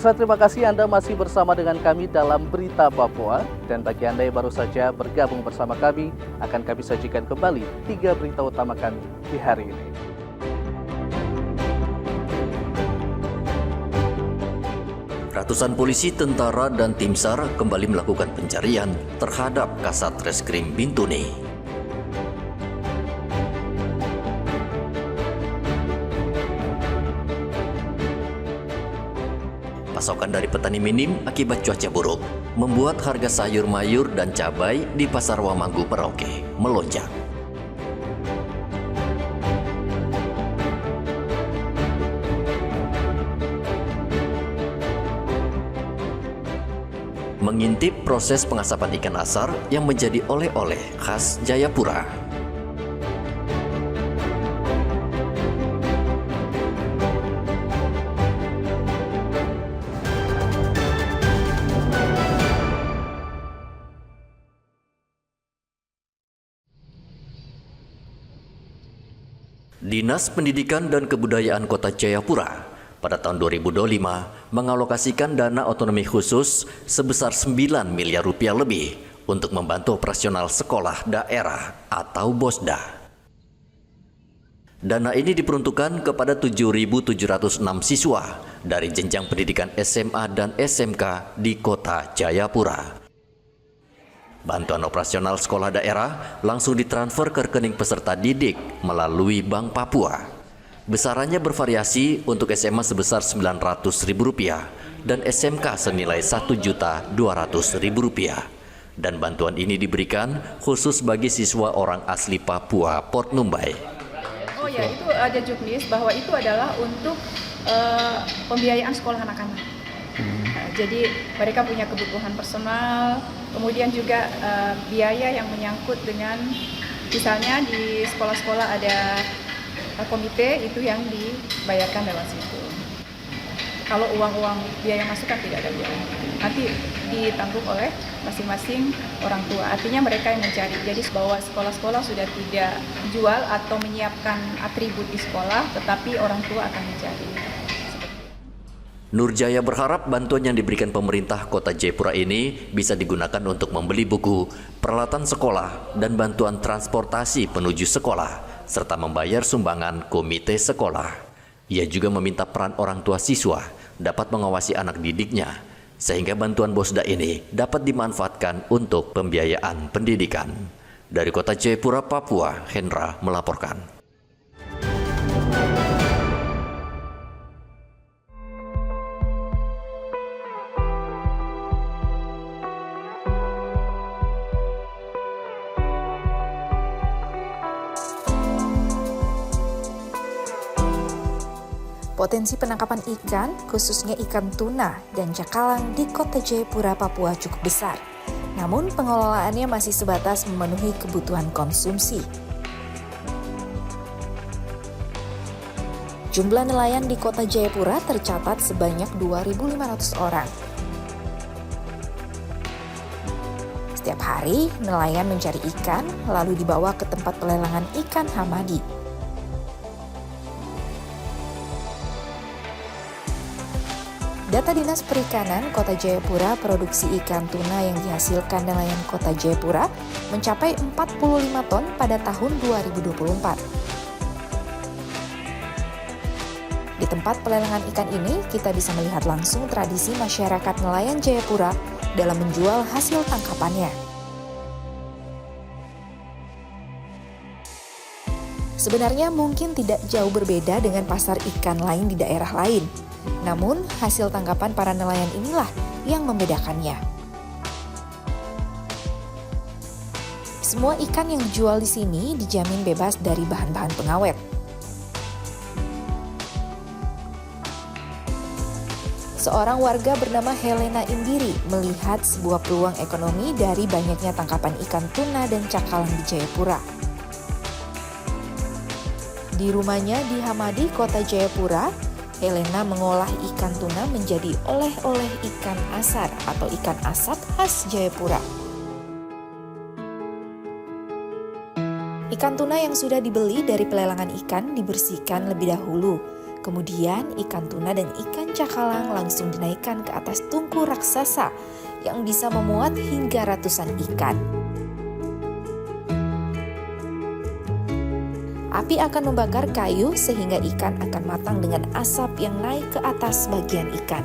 Pemirsa, terima kasih Anda masih bersama dengan kami dalam Berita Papua. Dan bagi Anda yang baru saja bergabung bersama kami, akan kami sajikan kembali 3 berita utama kami di hari ini. Ratusan polisi, tentara, dan tim SAR kembali melakukan pencarian terhadap Kasat Reskrim Bintuni. Pasokan dari petani minim akibat cuaca buruk membuat harga sayur mayur dan cabai di Pasar Wamanggu, Merauke melonjak. Mengintip proses pengasapan ikan asar yang menjadi oleh-oleh khas Jayapura. Dinas Pendidikan dan Kebudayaan Kota Jayapura pada tahun 2025 mengalokasikan dana otonomi khusus sebesar 9 miliar rupiah lebih untuk membantu operasional sekolah daerah atau BOSDA. Dana ini diperuntukkan kepada 7.706 siswa dari jenjang pendidikan SMA dan SMK di Kota Jayapura. Bantuan operasional sekolah daerah langsung ditransfer ke rekening peserta didik melalui Bank Papua. Besarannya bervariasi untuk SMA sebesar Rp900.000 dan SMK senilai Rp1.200.000. Dan bantuan ini diberikan khusus bagi siswa orang asli Papua, Port Numbai. Oh ya, itu ada juknis bahwa itu adalah untuk pembiayaan sekolah anak-anak. Jadi mereka punya kebutuhan personal, kemudian juga biaya yang menyangkut dengan misalnya di sekolah-sekolah ada komite itu yang dibayarkan lewat situ. Kalau uang-uang biaya masuk kan tidak ada biaya, nanti ditanggung oleh masing-masing orang tua. Artinya mereka yang mencari. Jadi bahwa sekolah-sekolah sudah tidak jual atau menyiapkan atribut di sekolah, tetapi orang tua akan mencari. Nurjaya berharap bantuan yang diberikan pemerintah Kota Jayapura ini bisa digunakan untuk membeli buku, peralatan sekolah, dan bantuan transportasi penuju sekolah, serta membayar sumbangan komite sekolah. Ia juga meminta peran orang tua siswa dapat mengawasi anak didiknya, sehingga bantuan BOSDA ini dapat dimanfaatkan untuk pembiayaan pendidikan. Dari Kota Jayapura, Papua, Hendra melaporkan. Potensi penangkapan ikan, khususnya ikan tuna dan cakalang di Kota Jayapura, Papua cukup besar. Namun pengelolaannya masih sebatas memenuhi kebutuhan konsumsi. Jumlah nelayan di Kota Jayapura tercatat sebanyak 2.500 orang. Setiap hari, nelayan mencari ikan lalu dibawa ke tempat pelelangan ikan Hamadi. Data Dinas Perikanan Kota Jayapura, produksi ikan tuna yang dihasilkan nelayan Kota Jayapura mencapai 45 ton pada tahun 2024. Di tempat pelelangan ikan ini, kita bisa melihat langsung tradisi masyarakat nelayan Jayapura dalam menjual hasil tangkapannya. Sebenarnya mungkin tidak jauh berbeda dengan pasar ikan lain di daerah lain. Namun, hasil tangkapan para nelayan inilah yang membedakannya. Semua ikan yang dijual di sini dijamin bebas dari bahan-bahan pengawet. Seorang warga bernama Helena Indiri melihat sebuah peluang ekonomi dari banyaknya tangkapan ikan tuna dan cakalang di Jayapura. Di rumahnya di Hamadi, Kota Jayapura, Helena mengolah ikan tuna menjadi oleh-oleh ikan asar atau ikan asap khas Jayapura. Ikan tuna yang sudah dibeli dari pelelangan ikan dibersihkan lebih dahulu. Kemudian ikan tuna dan ikan cakalang langsung dinaikkan ke atas tungku raksasa yang bisa memuat hingga ratusan ikan. Api akan membakar kayu sehingga ikan akan matang dengan asap yang naik ke atas bagian ikan.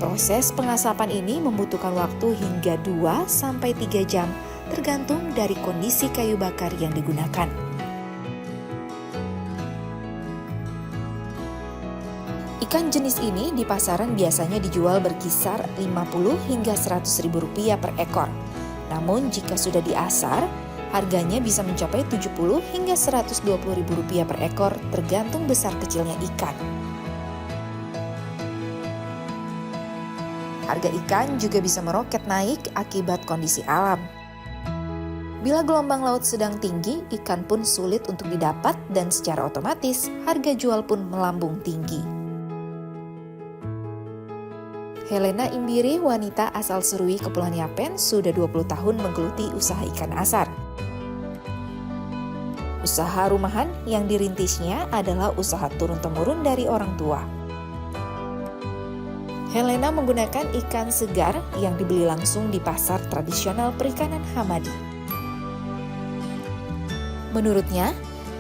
Proses pengasapan ini membutuhkan waktu hingga 2-3 jam tergantung dari kondisi kayu bakar yang digunakan. Ikan jenis ini di pasaran biasanya dijual berkisar 50 hingga 100 ribu rupiah per ekor. Namun jika sudah diasar, harganya bisa mencapai 70 hingga 120 ribu rupiah per ekor tergantung besar kecilnya ikan. Harga ikan juga bisa meroket naik akibat kondisi alam. Bila gelombang laut sedang tinggi, ikan pun sulit untuk didapat dan secara otomatis harga jual pun melambung tinggi. Helena Imbiri, wanita asal Serui, Kepulauan Yapen, sudah 20 tahun menggeluti usaha ikan asar. Usaha rumahan yang dirintisnya adalah usaha turun-temurun dari orang tua. Helena menggunakan ikan segar yang dibeli langsung di pasar tradisional perikanan Hamadi. Menurutnya,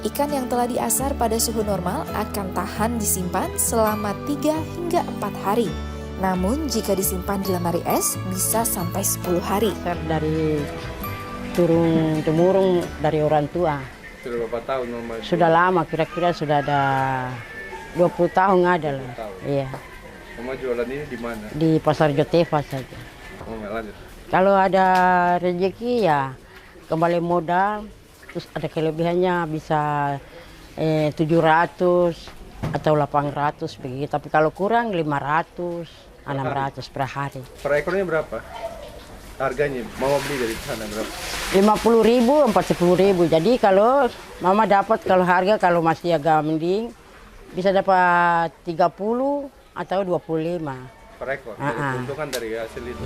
ikan yang telah diasar pada suhu normal akan tahan disimpan selama 3 hingga 4 hari. Namun jika disimpan di lemari es bisa sampai 10 hari. Dari turun-temurun dari orang tua. Sudah berapa tahun Mama? Sudah lama, kira-kira sudah ada 20 tahun ada lah. Iya. Mama jualan ini di mana? Di Pasar Jotefa saja. Lanjut. Kalau ada rezeki ya kembali modal, terus ada kelebihannya bisa 700 atau 800 begitu. Tapi kalau kurang 500, 600 per hari. Per ekornya berapa? Harganya Mama beli dari sana berapa? 50.000, 40.000. Jadi kalau Mama dapat kalau harga kalau masih agak mending bisa dapat 30 atau 25 per ekor. Keuntungan dari hasil itu.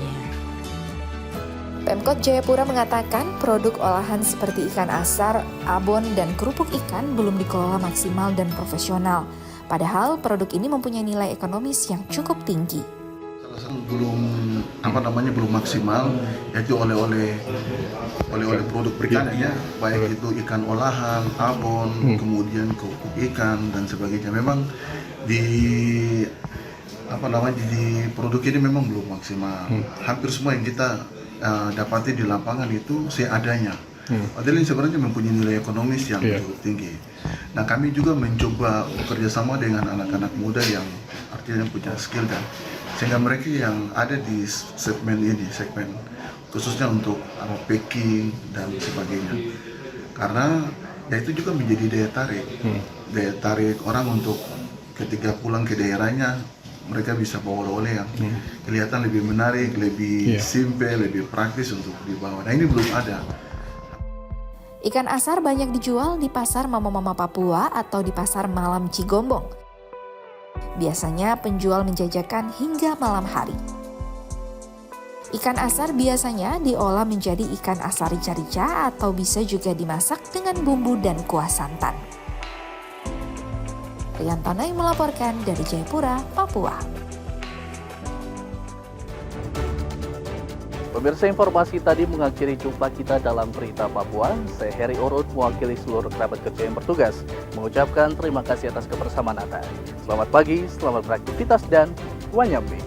Pemkot Jayapura mengatakan produk olahan seperti ikan asar, abon, dan kerupuk ikan belum dikelola maksimal dan profesional. Padahal produk ini mempunyai nilai ekonomis yang cukup tinggi. Belum maksimal, yaitu oleh produk perikanan ya, baik itu ikan olahan, abon, kemudian kerupuk ikan dan sebagainya. Memang di produk ini memang belum maksimal. Hampir semua yang kita dapati di lapangan itu seadanya. Padahal ini sebenarnya mempunyai nilai ekonomis yang cukup tinggi. Nah, kami juga mencoba bekerja sama dengan anak-anak muda yang artinya punya skill dan sehingga mereka yang ada di segmen khususnya untuk packing dan sebagainya. Karena ya itu juga menjadi daya tarik orang untuk ketika pulang ke daerahnya mereka bisa bawa oleh-oleh yang kelihatan lebih menarik, lebih simple, lebih praktis untuk dibawa. Nah, ini belum ada. Ikan asar banyak dijual di pasar Mama-Mama Papua atau di pasar malam Cigombong. Biasanya penjual menjajakan hingga malam hari. Ikan asar biasanya diolah menjadi ikan asar rica-rica atau bisa juga dimasak dengan bumbu dan kuah santan. Rian Tanai melaporkan dari Jayapura, Papua. Pemirsa, informasi tadi mengakhiri jumpa kita dalam Berita Papua. Saya Heri Urut mewakili seluruh kerabat kerja yang bertugas mengucapkan terima kasih atas kebersamaan Anda. Selamat pagi, selamat beraktivitas dan wanyambe.